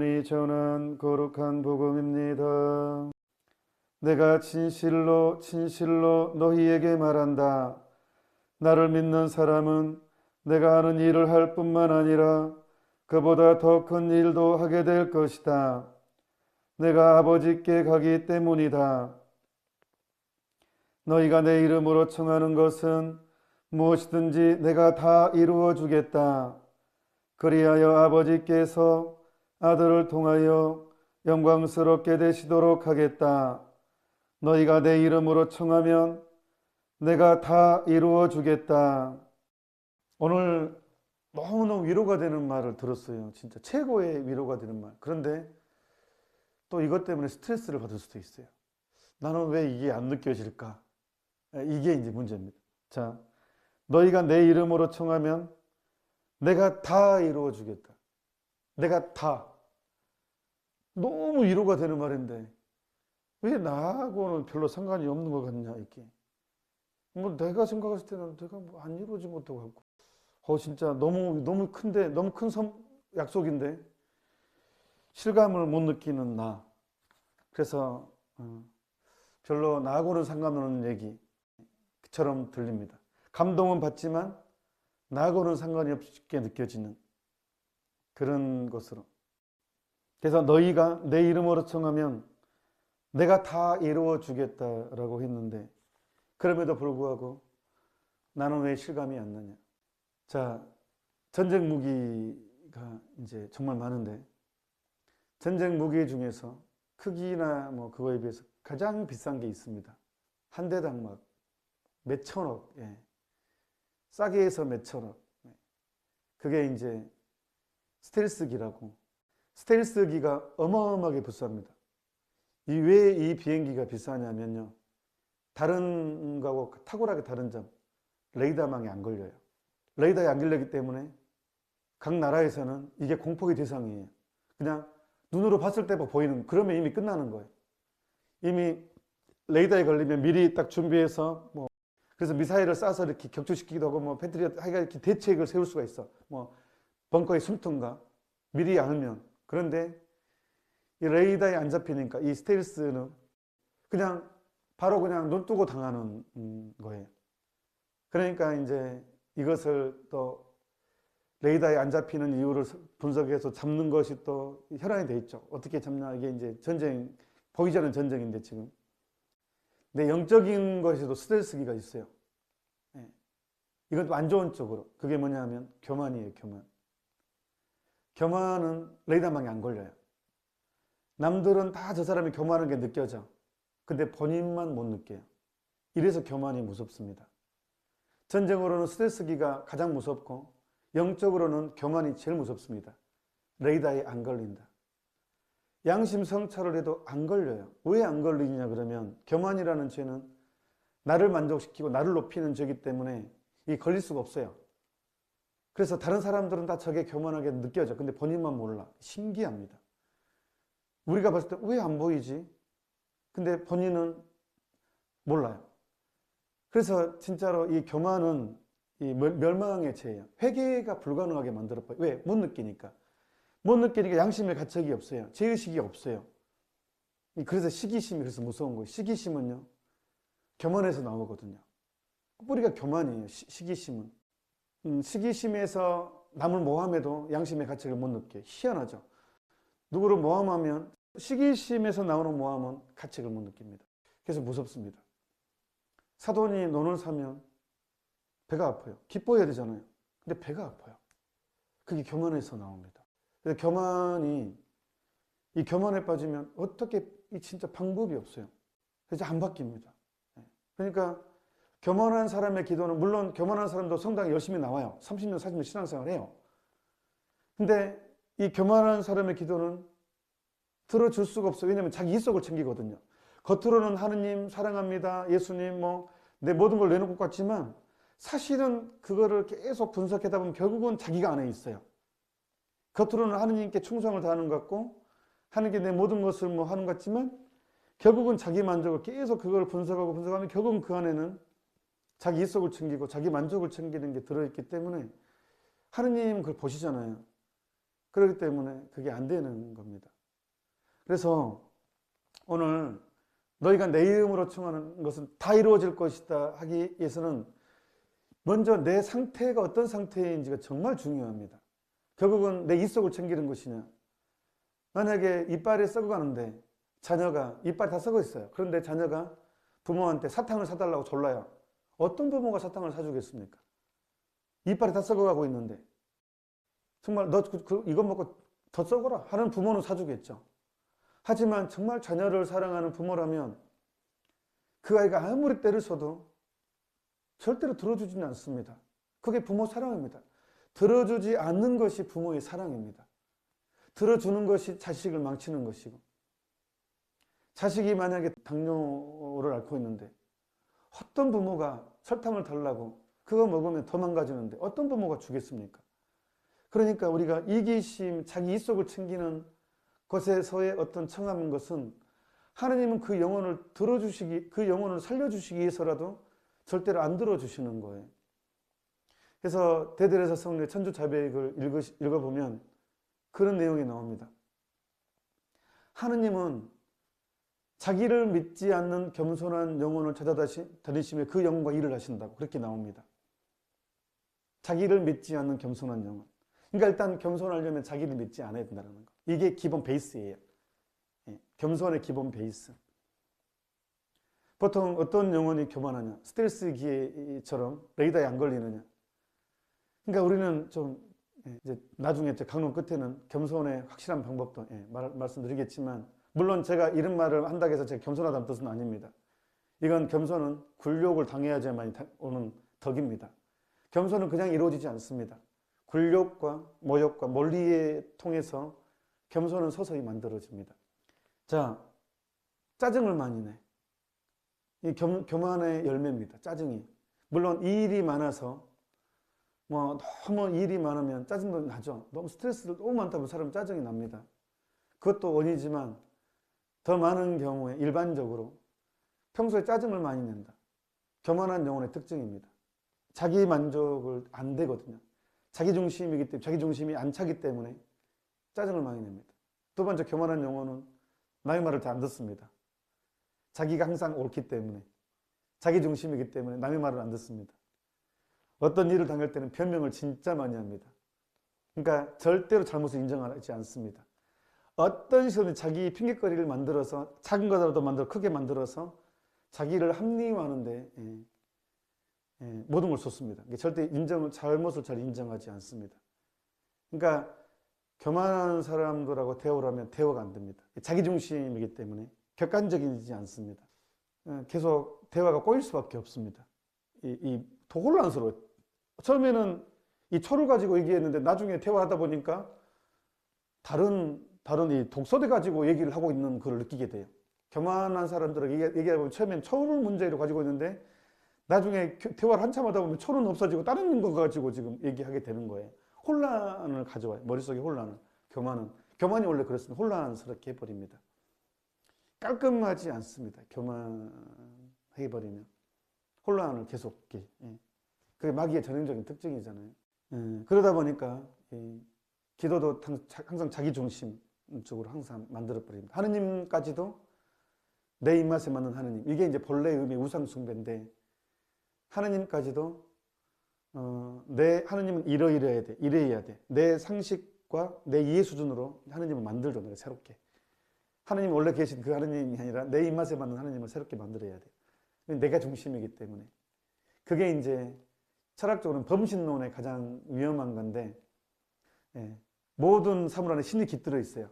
평안히 전한 거룩한 복음입니다. 내가 진실로 너희에게 말한다. 나를 믿는 사람은 내가 하는 일을 할 뿐만 아니라 그보다 더 큰 일도 하게 될 것이다. 내가 아버지께 가기 때문이다. 너희가 내 이름으로 청하는 것은 무엇이든지 내가 다 이루어 주겠다. 그리하여 아버지께서 아들을 통하여 영광스럽게 되시도록 하겠다. 너희가 내 이름으로 청하면 내가 다 이루어 주겠다. 오늘 너무너무 위로가 되는 말을 들었어요. 진짜 최고의 위로가 되는 말. 그런데 또 이것 때문에 스트레스를 받을 수도 있어요. 나는 왜 이게 안 느껴질까? 이게 이제 문제입니다. 자, 너희가 내 이름으로 청하면 내가 다 이루어 주겠다. 내가 다. 너무 위로가 되는 말인데 왜 나하고는 별로 상관이 없는 것 같냐 이게. 뭐 내가 생각했을 때는 내가 뭐 안 이루어진 것도 같고. 진짜 너무 큰데 너무 큰 약속인데 실감을 못 느끼는 나. 그래서 별로 나하고는 상관없는 얘기처럼 들립니다. 감동은 받지만 나하고는 상관이 없게 느껴지는 그런 것으로. 그래서 너희가 내 이름으로 청하면 내가 다 이루어 주겠다라고 했는데 그럼에도 불구하고 나는 왜 실감이 안 나냐. 자, 전쟁 무기가 이제 정말 많은데 전쟁 무기 중에서 크기나 뭐 그거에 비해서 가장 비싼 게 있습니다. 한 대당 막 몇천억, 싸게 해서 몇천억. 그게 이제 스텔스기라고. 스텔스기가 어마어마하게 비쌉니다. 왜 이 비행기가 비싸냐면요. 다른 거하고 탁월하게 다른 점, 레이더망에 안 걸려요. 레이더에 안 걸리기 때문에 각 나라에서는 이게 공포의 대상이에요. 그냥 눈으로 봤을 때 보이는, 그러면 이미 끝나는 거예요. 이미 레이더에 걸리면 미리 딱 준비해서 그래서 미사일을 쏴서 이렇게 격추시키기도 하고 패트리어트 이렇게 대책을 세울 수가 있어. 벙커에 숨든가 미리 알면. 그런데 이 레이더에 안 잡히니까 이 스텔스는 그냥 바로 그냥 눈 뜨고 당하는 거예요. 그러니까 이제 이것을 또 레이더에 안 잡히는 이유를 분석해서 잡는 것이 또 혈안이 돼 있죠. 어떻게 잡냐. 이게 이제 전쟁, 보기 전엔 전쟁인데 지금. 근데 영적인 것에도 스텔스기가 있어요. 이건 안 좋은 쪽으로. 그게 뭐냐 하면 교만이에요, 교만. 교만은 레이더망에 안 걸려요. 남들은 다 저 사람이 교만한 게 느껴져. 근데 본인만 못 느껴요. 이래서 교만이 무섭습니다. 전쟁으로는 스텔스기가 가장 무섭고 영적으로는 교만이 제일 무섭습니다. 레이더에 안 걸린다. 양심 성찰을 해도 안 걸려요. 왜 안 걸리냐 그러면 교만이라는 죄는 나를 만족시키고 나를 높이는 죄이기 때문에 이 걸릴 수가 없어요. 그래서 다른 사람들은 다 저게 교만하게 느껴져. 근데 본인만 몰라. 신기합니다. 우리가 봤을 때 왜 안 보이지? 근데 본인은 몰라요. 그래서 진짜로 이 교만은 이 멸망의 죄예요. 회개가 불가능하게 만들어버려요. 왜? 못 느끼니까. 못 느끼니까 양심의 가책이 없어요. 죄의식이 없어요. 그래서 시기심이 그래서 무서운 거예요. 시기심은요, 교만에서 나오거든요. 뿌리가 교만이에요. 시기심은. 시기심에서 남을 모함해도 양심의 가책을 못 느껴요. 희한하죠. 누구를 모함하면 시기심에서 나오는 모함은 가책을 못 느낍니다. 그래서 무섭습니다. 사돈이 논을 사면 배가 아파요. 기뻐해야 되잖아요. 근데 배가 아파요. 그게 교만에서 나옵니다. 그래서 이 교만에 빠지면 어떻게 진짜 방법이 없어요. 그래서 안 바뀝니다. 그러니까 교만한 사람의 기도는, 물론 교만한 사람도 성당에 열심히 나와요. 30년, 40년 신앙생활 해요. 근데 이 교만한 사람의 기도는 들어줄 수가 없어요. 왜냐하면 자기 이속을 챙기거든요. 겉으로는 하느님 사랑합니다, 예수님 내 모든 걸 내놓을 것 같지만 사실은 그거를 계속 분석하다 보면 결국은 자기가 안에 있어요. 겉으로는 하느님께 충성을 다하는 것 같고 하는 게 내 모든 것을 하는 것 같지만 결국은 자기 만족을 계속 그걸 분석하면 결국은 그 안에는 자기 이속을 챙기고 자기 만족을 챙기는 게 들어있기 때문에 하느님 그걸 보시잖아요. 그렇기 때문에 그게 안 되는 겁니다. 그래서 오늘 너희가 내 이름으로 청하는 것은 다 이루어질 것이다 하기 위해서는 먼저 내 상태가 어떤 상태인지가 정말 중요합니다. 결국은 내 입속을 챙기는 것이냐. 만약에 이빨이 썩어가는데 자녀가 이빨이 다 썩어 있어요. 그런데 자녀가 부모한테 사탕을 사달라고 졸라요. 어떤 부모가 사탕을 사주겠습니까? 이빨이 다 썩어가고 있는데 정말 너 이거 먹고 더 썩어라 하는 부모는 사주겠죠. 하지만 정말 자녀를 사랑하는 부모라면 그 아이가 아무리 때를 써도 절대로 들어주지는 않습니다. 그게 부모 사랑입니다. 들어주지 않는 것이 부모의 사랑입니다. 들어주는 것이 자식을 망치는 것이고, 자식이 만약에 당뇨를 앓고 있는데 어떤 부모가 설탕을 달라고 그거 먹으면 더 망가지는데 어떤 부모가 주겠습니까? 그러니까 우리가 이기심, 자기 입속을 챙기는 것에서의 어떤 청하는 것은 하나님은 그 영혼을 들어주시기, 그 영혼을 살려주시기 위해서라도 절대로 안 들어주시는 거예요. 그래서 대들에서 성례 천주자배액을 읽어보면 그런 내용이 나옵니다. 하느님은 자기를 믿지 않는 겸손한 영혼을 찾아다니시며 그 영혼과 일을 하신다고 그렇게 나옵니다. 자기를 믿지 않는 겸손한 영혼. 그러니까 일단 겸손하려면 자기를 믿지 않아야 된다는 거. 이게 기본 베이스예요. 겸손의 기본 베이스. 보통 어떤 영혼이 교만하냐? 스텔스 기계처럼 레이더에 안 걸리느냐? 그러니까 우리는 좀 이제 나중에 강론 끝에는 겸손의 확실한 방법도 말씀드리겠지만, 물론 제가 이런 말을 한다고 해서 제가 겸손하다는 뜻은 아닙니다. 이건 겸손은 굴욕을 당해야지만 오는 덕입니다. 겸손은 그냥 이루어지지 않습니다. 굴욕과 모욕과 몰리에 통해서 겸손은 서서히 만들어집니다. 자, 짜증을 많이 내. 이 교만의 열매입니다. 짜증이. 물론 이 일이 많아서 너무 일이 많으면 짜증도 나죠. 너무 스트레스를 너무 많다 보면 사람은 짜증이 납니다. 그것도 원이지만 더 많은 경우에 일반적으로 평소에 짜증을 많이 낸다. 교만한 영혼의 특징입니다. 자기 만족을 안 되거든요. 자기 중심이기 때문에, 자기 중심이 안 차기 때문에 짜증을 많이 냅니다. 두 번째, 교만한 영혼은 남의 말을 잘 안 듣습니다. 자기가 항상 옳기 때문에, 자기 중심이기 때문에 남의 말을 안 듣습니다. 어떤 일을 당할 때는 변명을 진짜 많이 합니다. 그러니까 절대로 잘못을 인정하지 않습니다. 어떤 식으로 자기 핑계거리를 만들어서 작은 거라도 만들어 크게 만들어서 자기를 합리화하는데 모든 걸 쏟습니다. 절대 잘못을 잘 인정하지 않습니다. 그러니까 교만한 사람들하고 대화를 하면 대화가 안 됩니다. 자기 중심이기 때문에 객관적이지 않습니다. 계속 대화가 꼬일 수밖에 없습니다. 더 혼란스러워요. 처음에는 이 초를 가지고 얘기했는데 나중에 대화하다 보니까 다른 이 독소대 가지고 얘기를 하고 있는 걸 느끼게 돼요. 교만한 사람들하고 얘기하다 보면 처음엔 초를 문제로 가지고 있는데 나중에 대화를 한참 하다 보면 초는 없어지고 다른 거 가지고 지금 얘기하게 되는 거예요. 혼란을 가져와요. 머릿속에 혼란을. 교만이 원래 그렇습니다. 혼란스럽게 해버립니다. 깔끔하지 않습니다. 교만해버리면 혼란을 계속 그게 마귀의 전형적인 특징이잖아요. 그러다 보니까 기도도 항상 자기 중심적으로 항상 만들어버립니다. 하느님까지도 내 입맛에 맞는 하느님, 이게 이제 본래 의미 우상 숭배인데, 하느님까지도 하느님은 이러이러해야 돼, 이래야 돼. 내 상식과 내 이해 수준으로 하느님을 만들죠. 내가 새롭게. 하느님 원래 계신 그 하느님이 아니라 내 입맛에 맞는 하느님을 새롭게 만들어야 돼. 내가 중심이기 때문에. 그게 이제 철학적으로는 범신론의 가장 위험한 건데, 모든 사물 안에 신이 깃들어 있어요.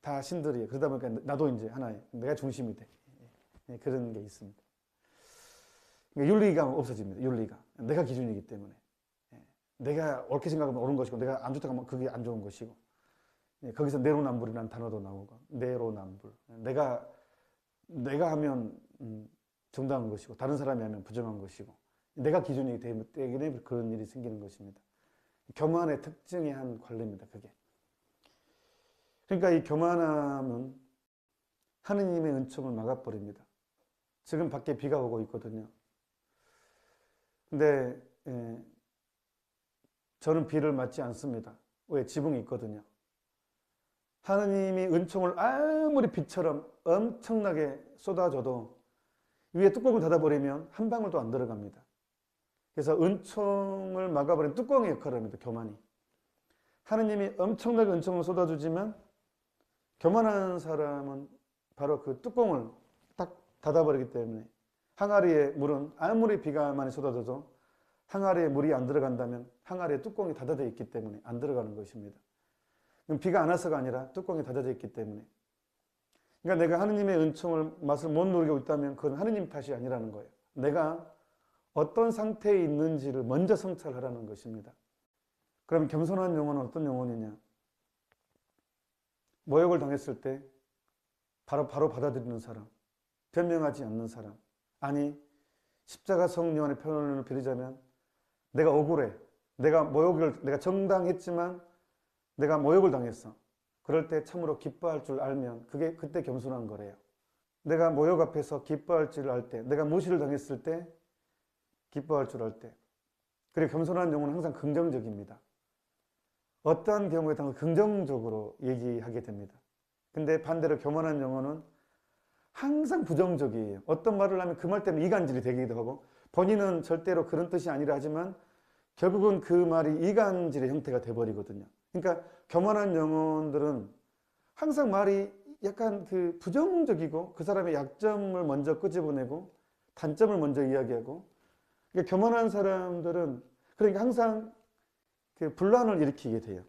다 신들이에요. 그러다 보니까 나도 이제 하나의 내가 중심이 돼. 그런 게 있습니다. 그러니까 윤리가 없어집니다. 윤리가. 내가 기준이기 때문에. 내가 옳게 생각하면 옳은 것이고 내가 안 좋다고 하면 그게 안 좋은 것이고, 거기서 내로남불이라는 단어도 나오고, 내로남불. 내가 하면 정당한 것이고 다른 사람이 하면 부정한 것이고, 내가 기준이기 때문에 그런 일이 생기는 것입니다. 교만의 특징의 한 관례입니다. 그게. 그러니까 이 교만함은 하느님의 은총을 막아버립니다. 지금 밖에 비가 오고 있거든요. 근데 저는 비를 맞지 않습니다. 지붕이 있거든요. 하느님이 은총을 아무리 비처럼 엄청나게 쏟아줘도 위에 뚜껑을 닫아버리면 한 방울도 안 들어갑니다. 그래서 은총을 막아버린 뚜껑의 역할을 합니다. 교만이. 하느님이 엄청나게 은총을 쏟아주지만 교만한 사람은 바로 그 뚜껑을 딱 닫아버리기 때문에 항아리에 물은 아무리 비가 많이 쏟아져도 항아리에 물이 안 들어간다면 항아리에 뚜껑이 닫아져 있기 때문에 안 들어가는 것입니다. 비가 안 와서가 아니라 뚜껑이 닫아져 있기 때문에. 그러니까 내가 하느님의 은총을 맛을 못 누리고 있다면 그건 하느님 탓이 아니라는 거예요. 내가 어떤 상태에 있는지를 먼저 성찰하라는 것입니다. 그럼 겸손한 영혼은 어떤 영혼이냐? 모욕을 당했을 때 바로 받아들이는 사람, 변명하지 않는 사람. 아니, 십자가성 요한의 표현을 빌리자면 내가 억울해. 내가 정당했지만 내가 모욕을 당했어. 그럴 때 참으로 기뻐할 줄 알면 그게 그때 겸손한 거래요. 내가 모욕 앞에서 기뻐할 줄 알 때, 내가 무시를 당했을 때 기뻐할 줄 알 때. 그리고 겸손한 영혼은 항상 긍정적입니다. 어떠한 경우에도 항상 긍정적으로 얘기하게 됩니다. 근데 반대로 교만한 영혼은 항상 부정적이에요. 어떤 말을 하면 그 말 때문에 이간질이 되기도 하고 본인은 절대로 그런 뜻이 아니라 하지만 결국은 그 말이 이간질의 형태가 돼버리거든요. 그러니까 교만한 영혼들은 항상 말이 약간 그 부정적이고 그 사람의 약점을 먼저 끄집어내고 단점을 먼저 이야기하고, 그러니까 교만한 사람들은 그러니까 항상 그 분란을 일으키게 돼요.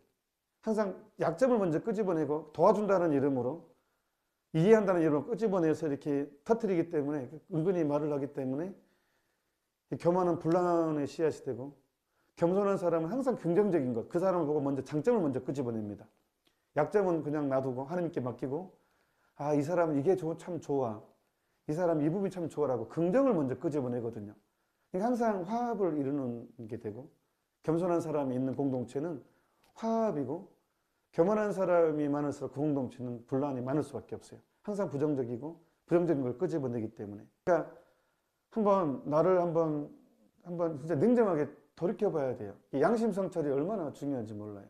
항상 약점을 먼저 끄집어내고 도와준다는 이름으로, 이해한다는 이름으로 끄집어내서 이렇게 터뜨리기 때문에, 은근히 말을 하기 때문에 교만은 분란의 씨앗이 되고, 겸손한 사람은 항상 긍정적인 것, 그 사람을 보고 먼저 장점을 먼저 끄집어냅니다. 약점은 그냥 놔두고 하나님께 맡기고, 아, 이 사람은 이게 참 좋아, 이 사람 이 부분이 참 좋아라고 긍정을 먼저 끄집어내거든요. 그러니까 항상 화합을 이루는 게 되고, 겸손한 사람이 있는 공동체는 화합이고, 교만한 사람이 많을수록 그 공동체는 분란이 많을 수밖에 없어요. 항상 부정적이고 부정적인 걸 끄집어내기 때문에. 그러니까 나를 한번 진짜 냉정하게 돌이켜봐야 돼요. 이 양심 성찰이 얼마나 중요한지 몰라요.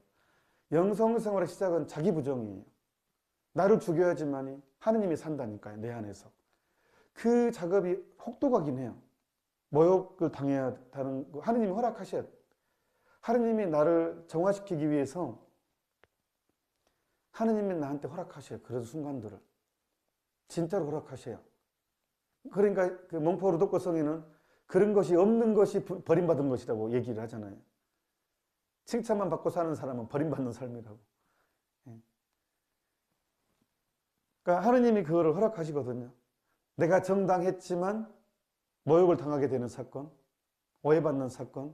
영성생활의 시작은 자기 부정이에요. 나를 죽여야지만이 하느님이 산다니까요, 내 안에서. 그 작업이 혹독하긴 해요. 모욕을 당해야 하는 거 하느님이 허락하셔야 돼요. 하느님이 나를 정화시키기 위해서 하느님이 나한테 허락하셔요. 그런 순간들을 진짜로 허락하셔요. 그러니까 그 몽포 루도코 성인은 그런 것이 없는 것이 버림받은 것이라고 얘기를 하잖아요. 칭찬만 받고 사는 사람은 버림받는 삶이라고. 그러니까 하느님이 그거를 허락하시거든요. 내가 정당했지만 모욕을 당하게 되는 사건, 오해받는 사건.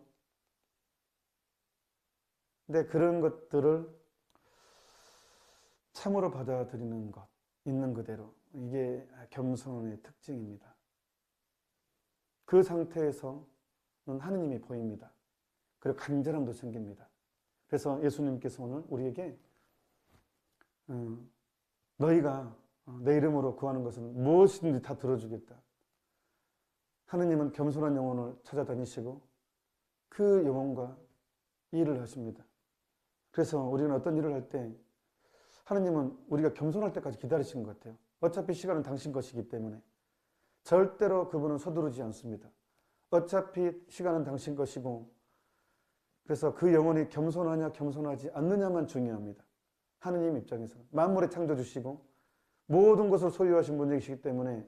근데 그런 것들을 참으로 받아들이는 것, 있는 그대로. 이게 겸손의 특징입니다. 그 상태에서는 하느님이 보입니다. 그리고 간절함도 생깁니다. 그래서 예수님께서 오늘 우리에게 너희가 내 이름으로 구하는 것은 무엇이든지 다 들어주겠다. 하느님은 겸손한 영혼을 찾아다니시고 그 영혼과 일을 하십니다. 그래서 우리는 어떤 일을 할 때 하느님은 우리가 겸손할 때까지 기다리신 것 같아요. 어차피 시간은 당신 것이기 때문에 절대로 그분은 서두르지 않습니다. 어차피 시간은 당신 것이고, 그래서 그 영혼이 겸손하냐 겸손하지 않느냐만 중요합니다. 하느님 입장에서는 만물의 창조주시고 모든 것을 소유하신 분이시기 때문에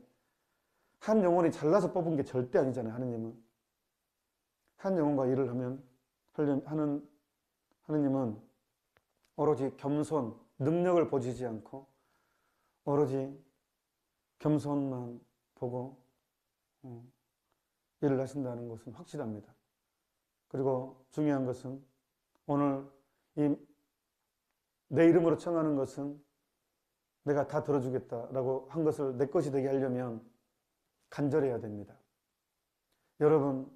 한 영혼이 잘나서 뽑은 게 절대 아니잖아요. 하느님은 한 영혼과 일을 하는 하느님은 오로지 겸손, 능력을 보지지 않고 오로지 겸손만 보고 일을 하신다는 것은 확실합니다. 그리고 중요한 것은 오늘 내 이름으로 청하는 것은 내가 다 들어주겠다라고 한 것을 내 것이 되게 하려면 간절해야 됩니다. 여러분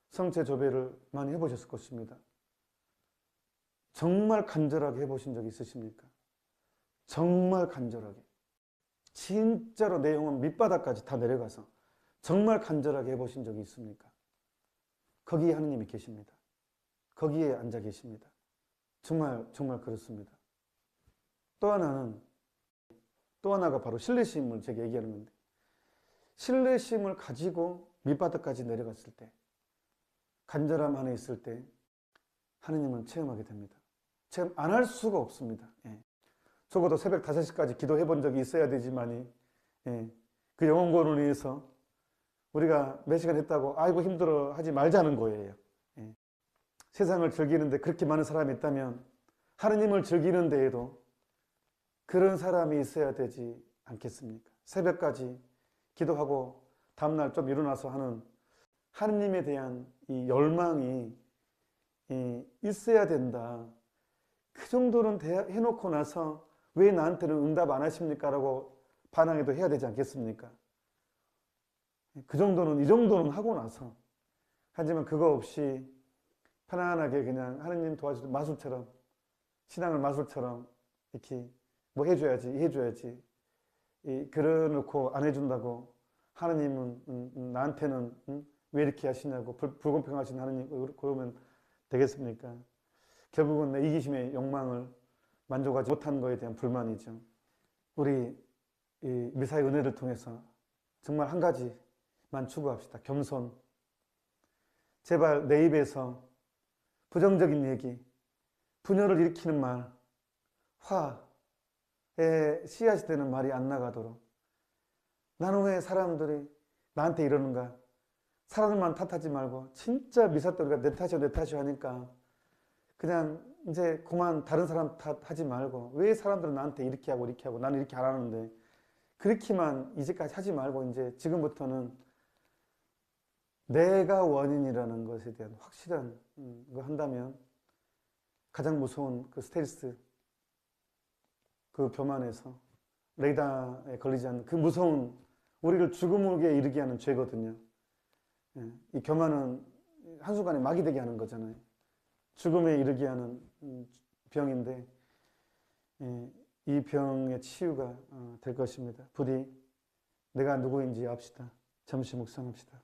성체 조배를 많이 해보셨을 것입니다. 정말 간절하게 해보신 적 있으십니까? 정말 간절하게. 진짜로 내 영혼 밑바닥까지 다 내려가서 정말 간절하게 해보신 적이 있습니까? 거기에 하느님이 계십니다. 거기에 앉아 계십니다. 정말 그렇습니다. 또 하나가 바로 신뢰심을 제가 얘기하는 건데, 신뢰심을 가지고 밑바닥까지 내려갔을 때, 간절함 안에 있을 때 하느님을 체험하게 됩니다. 체험 안 할 수가 없습니다. 예. 적어도 새벽 5시까지 기도해 본 적이 있어야 되지만이, 예. 그 영혼구원을 위해서 우리가 몇 시간 했다고 아이고 힘들어 하지 말자는 거예요. 예. 세상을 즐기는데 그렇게 많은 사람이 있다면 하느님을 즐기는 데에도 그런 사람이 있어야 되지 않겠습니까? 새벽까지 기도하고 다음날 좀 일어나서 하는 하느님에 대한 이 열망이 있어야 된다. 그 정도는 해놓고 나서 왜 나한테는 응답 안 하십니까? 라고 반항해도 해야 되지 않겠습니까? 그 정도는, 이 정도는 하고 나서. 하지만 그거 없이 편안하게 그냥 하느님 도와주는 마술처럼, 신앙을 마술처럼 이렇게 뭐 해줘야지. 그래놓고 안 해준다고 하느님은 나한테는 왜 이렇게 하시냐고 불공평하신 하느님 그러면 되겠습니까? 결국은 내 이기심의 욕망을 만족하지 못한 거에 대한 불만이죠. 우리 미사의 은혜를 통해서 정말 한 가지만 추구합시다. 겸손. 제발 내 입에서 부정적인 얘기, 분열을 일으키는 말, 화에 씨앗이 되는 말이 안 나가도록. 나는 왜 사람들이 나한테 이러는가? 사람들만 탓하지 말고 진짜 미사또리가 내 탓이야 하니까 그냥 이제 그만 다른 사람 탓하지 말고 왜 사람들은 나한테 이렇게 하고 나는 이렇게 안 하는데 그렇게만 이제까지 하지 말고 이제 지금부터는 내가 원인이라는 것에 대한 확실한 거 한다면 가장 무서운 그 스텔스, 그 교만에서 레이더에 걸리지 않는 그 무서운 우리를 죽음에 이르게 하는 죄거든요. 이 교만은 한순간에 막이 되게 하는 거잖아요. 죽음에 이르게 하는 병인데 이 병의 치유가 될 것입니다. 부디 내가 누구인지 압시다. 잠시 묵상합시다.